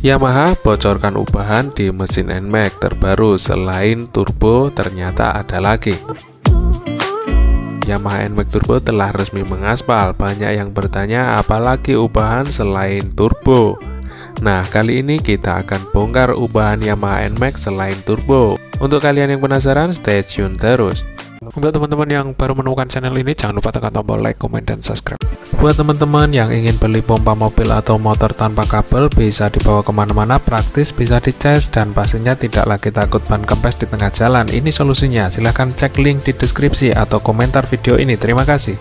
Yamaha bocorkan ubahan di mesin NMAX terbaru. Selain turbo, ternyata ada lagi. Yamaha NMAX Turbo telah resmi mengaspal. Banyak yang bertanya, apalagi ubahan selain turbo? Nah, kali ini kita akan bongkar ubahan Yamaha NMAX selain turbo. Untuk kalian yang penasaran, stay tune terus. Untuk teman-teman yang baru menemukan channel ini, jangan lupa tekan tombol like, comment, dan subscribe. Buat teman-teman yang ingin beli pompa mobil atau motor tanpa kabel, bisa dibawa kemana-mana, praktis, bisa dicas, dan pastinya tidak lagi takut ban kempes di tengah jalan. Ini solusinya, silahkan cek link di deskripsi atau komentar video ini. Terima kasih.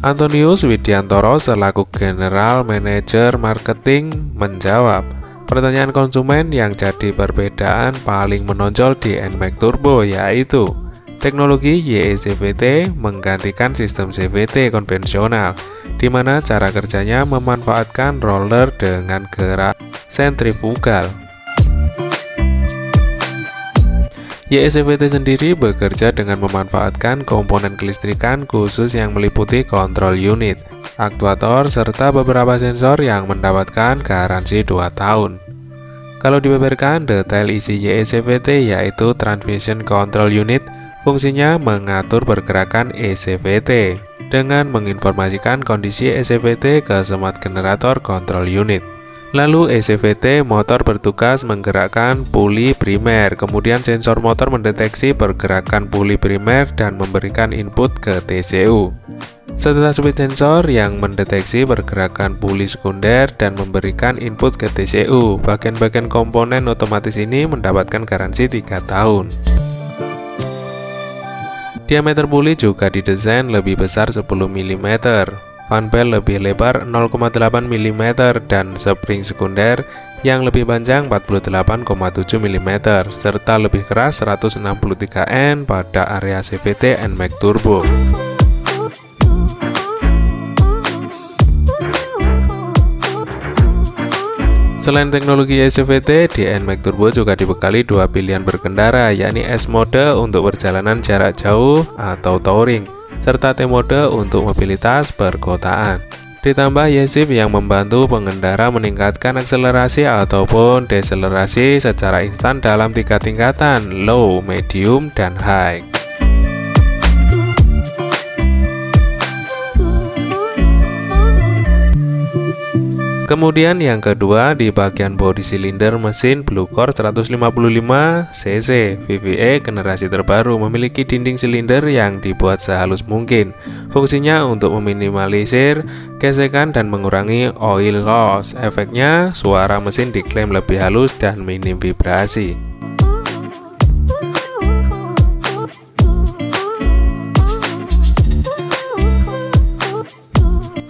Antonius Widiantoro selaku General Manager Marketing menjawab, pertanyaan konsumen yang jadi perbedaan paling menonjol di NMAX Turbo yaitu teknologi YECVT menggantikan sistem CVT konvensional, di mana cara kerjanya memanfaatkan roller dengan gerak sentrifugal. YECVT sendiri bekerja dengan memanfaatkan komponen kelistrikan khusus yang meliputi kontrol unit, aktuator, serta beberapa sensor yang mendapatkan garansi 2 tahun. Kalau dibeberkan detail isi YECVT yaitu Transmission Control Unit, fungsinya mengatur pergerakan ECVT dengan menginformasikan kondisi ECVT ke smart generator control unit. Lalu ECVT motor bertugas menggerakkan puli primer, kemudian sensor motor mendeteksi pergerakan puli primer dan memberikan input ke TCU. Setelah switch sensor yang mendeteksi pergerakan puli sekunder dan memberikan input ke TCU, bagian-bagian komponen otomatis ini mendapatkan garansi 3 tahun. Diameter puli juga didesain lebih besar 10 mm. Fan belt lebih lebar 0,8 mm dan spring sekunder yang lebih panjang 48,7 mm serta lebih keras 163 N pada area CVT NMAX Turbo. Selain teknologi ECVT, di NMAX Turbo juga dibekali 2 pilihan berkendara, yakni S mode untuk perjalanan jarak jauh atau touring, serta T mode untuk mobilitas perkotaan. Ditambah Y-Shift yang membantu pengendara meningkatkan akselerasi ataupun deselerasi secara instan dalam 3 tingkatan, low, medium, dan high. Kemudian yang kedua, di bagian bodi silinder mesin Blue Core 155 cc VVA generasi terbaru memiliki dinding silinder yang dibuat sehalus mungkin. Fungsinya untuk meminimalisir gesekan dan mengurangi oil loss. Efeknya, suara mesin diklaim lebih halus dan minim vibrasi.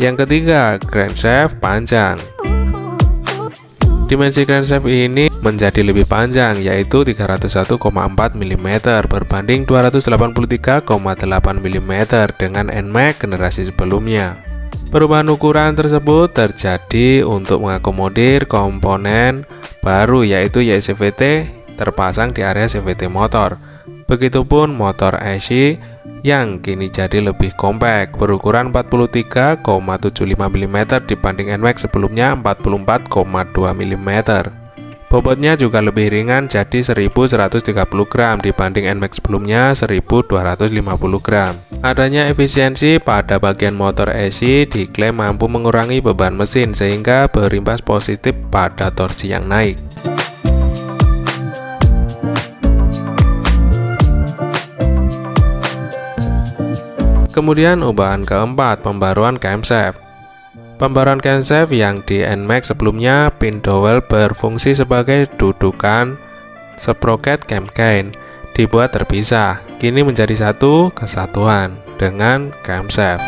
Yang ketiga, crankshaft panjang. Dimensi crankshaft ini menjadi lebih panjang, yaitu 301,4 mm berbanding 283,8 mm dengan NMAX generasi sebelumnya. Perubahan ukuran tersebut terjadi untuk mengakomodir komponen baru, yaitu YECVT terpasang di area CVT motor. Begitupun motor AC yang kini jadi lebih kompak, berukuran 43,75 mm dibanding NMAX sebelumnya 44,2 mm. Bobotnya juga lebih ringan, jadi 1130 gram dibanding NMAX sebelumnya 1250 gram. Adanya efisiensi pada bagian motor AC diklaim mampu mengurangi beban mesin sehingga berimbas positif pada torsi yang naik. Kemudian ubahan keempat, pembaruan camshaft. Pembaruan camshaft yang di NMAX sebelumnya, pin dowel berfungsi sebagai dudukan sprocket camchain, dibuat terpisah, kini menjadi satu kesatuan dengan camshaft.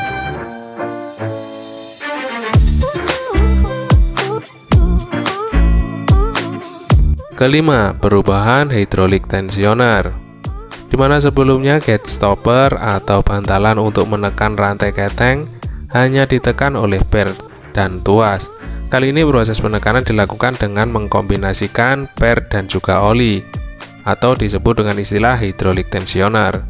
Kelima, perubahan hydraulic tensioner. Di mana sebelumnya gate stopper atau bantalan untuk menekan rantai keteng hanya ditekan oleh per dan tuas. Kali ini proses penekanan dilakukan dengan mengkombinasikan per dan juga oli, atau disebut dengan istilah hydraulic tensioner.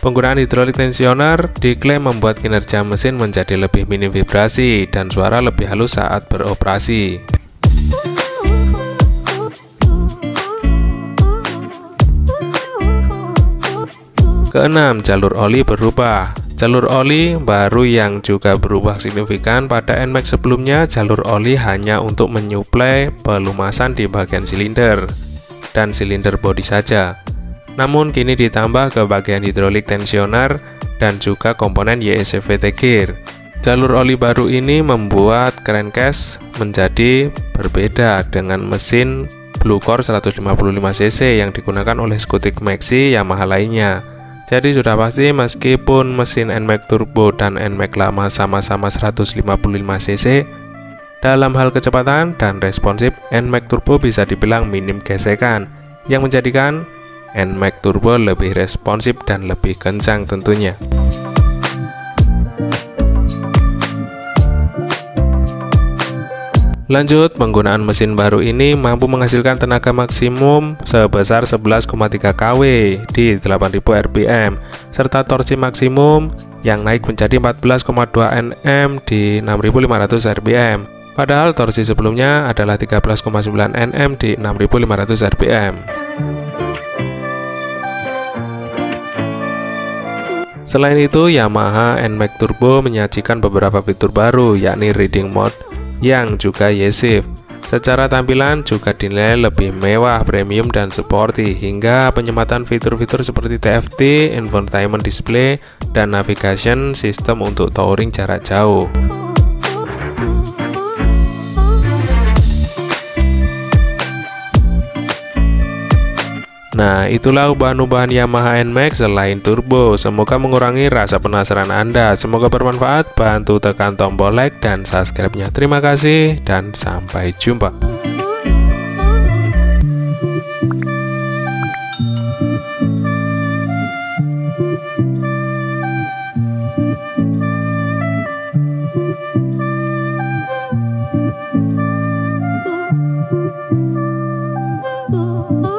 Penggunaan hydraulic tensioner diklaim membuat kinerja mesin menjadi lebih minim vibrasi dan suara lebih halus saat beroperasi. Keenam, jalur oli berubah. Jalur oli baru yang juga berubah signifikan. Pada NMAX sebelumnya, jalur oli hanya untuk menyuplai pelumasan di bagian silinder dan silinder bodi saja. Namun kini ditambah ke bagian hydraulic tensioner dan juga komponen YSVT gear. Jalur oli baru ini membuat crankcase menjadi berbeda dengan mesin Blue Core 155cc yang digunakan oleh Scutic Maxxi Yamaha lainnya. Jadi sudah pasti meskipun mesin NMAX Turbo dan NMAX lama sama-sama 155cc, dalam hal kecepatan dan responsif, NMAX Turbo bisa dibilang minim gesekan, yang menjadikan NMAX Turbo lebih responsif dan lebih kencang tentunya. Lanjut, penggunaan mesin baru ini mampu menghasilkan tenaga maksimum sebesar 11,3 kW di 8000 rpm, serta torsi maksimum yang naik menjadi 14,2 Nm di 6500 rpm. Padahal torsi sebelumnya adalah 13,9 Nm di 6500 rpm. Selain itu, Yamaha NMAX Turbo menyajikan beberapa fitur baru, yakni Riding Mode yang juga Y-Shift. Secara tampilan juga dinilai lebih mewah, premium, dan sporty, hingga penyematan fitur-fitur seperti TFT, infotainment display, dan navigation system untuk touring jarak jauh. Nah, itulah ubahan-ubahan Yamaha NMAX selain turbo. Semoga mengurangi rasa penasaran Anda. Semoga bermanfaat. Bantu tekan tombol like dan subscribe-nya. Terima kasih dan sampai jumpa. Oh